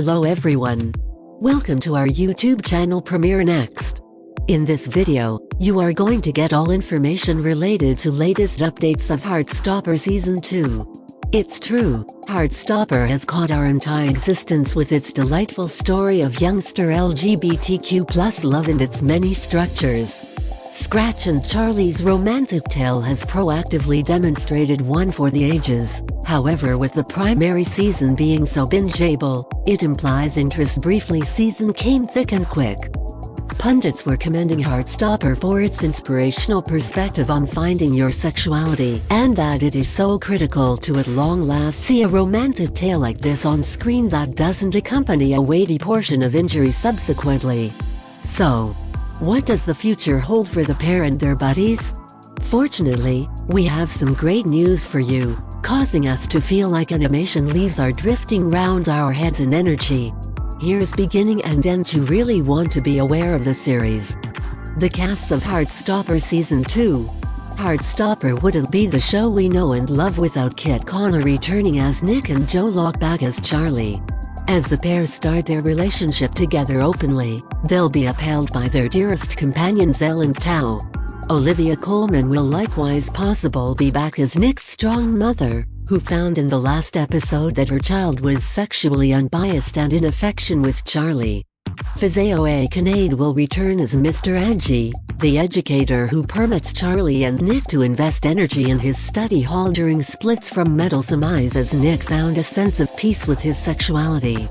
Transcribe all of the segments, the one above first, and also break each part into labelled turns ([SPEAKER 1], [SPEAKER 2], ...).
[SPEAKER 1] Hello everyone. Welcome to our YouTube channel Premiere Next. In this video, you are going to get all information related to latest updates of Heartstopper Season 2. It's true, Heartstopper has caught our entire existence with its delightful story of youngster LGBTQ+ love and its many structures. Scratch and Charlie's romantic tale has proactively demonstrated one for the ages. However, with the primary season being so bingeable, it implies interest briefly season came thick and quick. Pundits were commending Heartstopper for its inspirational perspective on finding your sexuality, and that it is so critical to at long last see a romantic tale like this on screen that doesn't accompany a weighty portion of injury subsequently. So, what does the future hold for the pair and their buddies? Fortunately, we have some great news for you, causing us to feel like animation leaves are drifting round our heads in energy. Here's beginning and end you really want to be aware of the series. The casts of Heartstopper Season 2. Heartstopper wouldn't be the show we know and love without Kit Connor returning as Nick and Joe Locke back as Charlie. As the pair start their relationship together openly, they'll be upheld by their dearest companions Elle and Tao. Olivia Colman will likewise possibly be back as Nick's strong mother, who found in the last episode that her child was sexually unbiased and in affection with Charlie. Fizeo Kinnaid will return as Mr. Angie, the educator who permits Charlie and Nick to invest energy in his study hall during splits from meddlesome eyes as Nick found a sense of peace with his sexuality.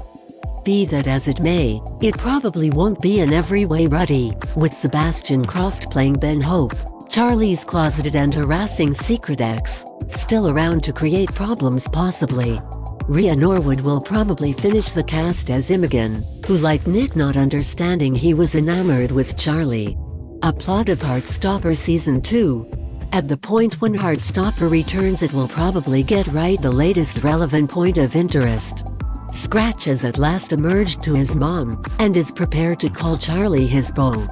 [SPEAKER 1] Be that as it may, it probably won't be in every way ruddy, with Sebastian Croft playing Ben Hope, Charlie's closeted and harassing secret ex, still around to create problems possibly. Rhea Norwood will probably finish the cast as Imogen, who like Nick not understanding he was enamored with Charlie. A plot of Heartstopper Season 2. At the point when Heartstopper returns it will probably get right the latest relevant point of interest. Scratch has at last emerged to his mom, and is prepared to call Charlie his beau.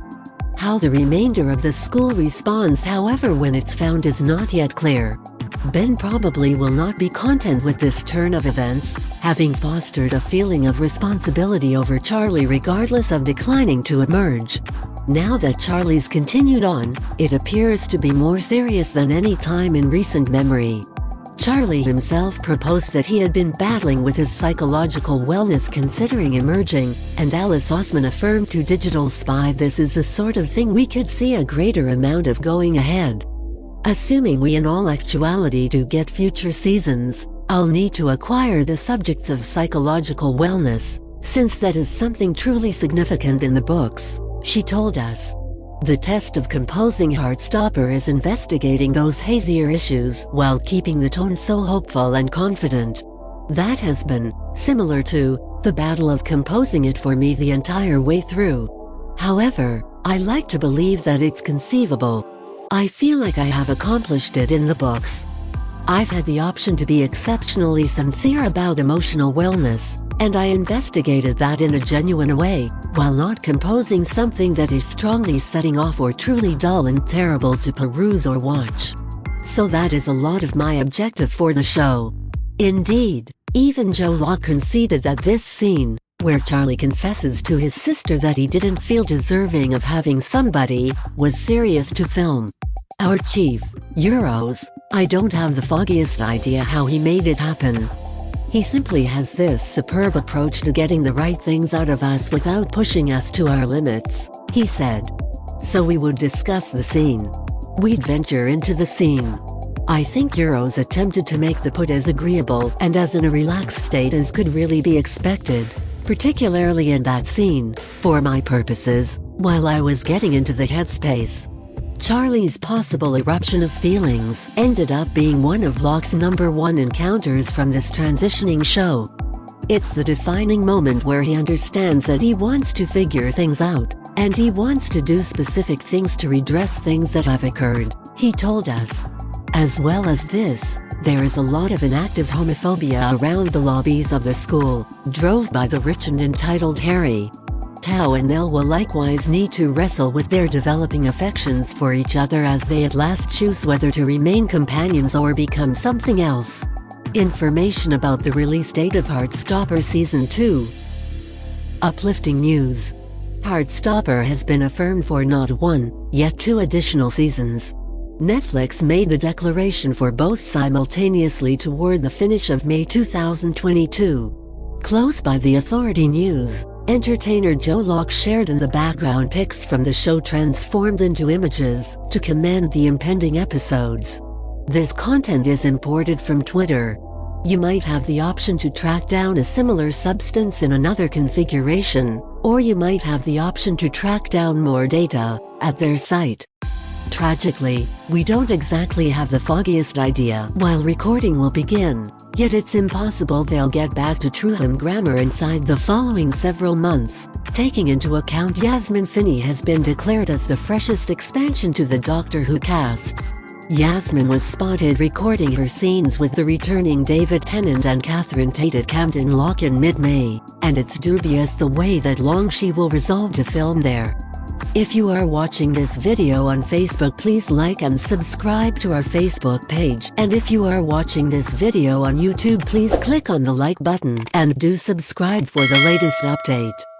[SPEAKER 1] How the remainder of the school responds however when it's found is not yet clear. Ben probably will not be content with this turn of events, having fostered a feeling of responsibility over Charlie regardless of declining to emerge. Now that Charlie's continued on, it appears to be more serious than any time in recent memory. Charlie himself proposed that he had been battling with his psychological wellness considering emerging, and Alice Osman affirmed to Digital Spy this is the sort of thing we could see a greater amount of going ahead. Assuming we in all actuality do get future seasons, I'll need to acquire the subjects of psychological wellness, since that is something truly significant in the books, she told us. The test of composing Heartstopper is investigating those hazier issues while keeping the tone so hopeful and confident. That has been, similar to, the battle of composing it for me the entire way through. However, I like to believe that it's conceivable. I feel like I have accomplished it in the books. I've had the option to be exceptionally sincere about emotional wellness, and I investigated that in a genuine way, while not composing something that is strongly setting off or truly dull and terrible to peruse or watch. So that is a lot of my objective for the show. Indeed, even Joe Locke conceded that this scene, where Charlie confesses to his sister that he didn't feel deserving of having somebody, was serious to film. Our chief, Euros, I don't have the foggiest idea how he made it happen. He simply has this superb approach to getting the right things out of us without pushing us to our limits, he said. So we would discuss the scene. We'd venture into the scene. I think Euros attempted to make the put as agreeable and as in a relaxed state as could really be expected, particularly in that scene, for my purposes, while I was getting into the headspace. Charlie's possible eruption of feelings ended up being one of Locke's #1 encounters from this transitioning show. It's the defining moment where he understands that he wants to figure things out, and he wants to do specific things to redress things that have occurred, he told us. As well as this, there is a lot of inactive homophobia around the lobbies of the school, drove by the rich and entitled Harry. Tao and Elle will likewise need to wrestle with their developing affections for each other as they at last choose whether to remain companions or become something else. Information about the release date of Heartstopper Season 2. Uplifting news. Heartstopper has been affirmed for not one, yet two additional seasons. Netflix made the declaration for both simultaneously toward the finish of May 2022. Close by the Authority News, entertainer Joe Locke shared in the background pics from the show transformed into images to command the impending episodes. This content is imported from Twitter. You might have the option to track down a similar substance in another configuration, or you might have the option to track down more data at their site. Tragically, we don't exactly have the foggiest idea while recording will begin, yet it's impossible they'll get back to Truham Grammar inside the following several months, taking into account Yasmin Finney has been declared as the freshest expansion to the Doctor Who cast. Yasmin was spotted recording her scenes with the returning David Tennant and Catherine Tate at Camden Lock in mid-May, and it's dubious the way that long she will resolve to film there. If you are watching this video on Facebook, please like and subscribe to our Facebook page, and if you are watching this video on YouTube, please click on the like button and do subscribe for the latest update.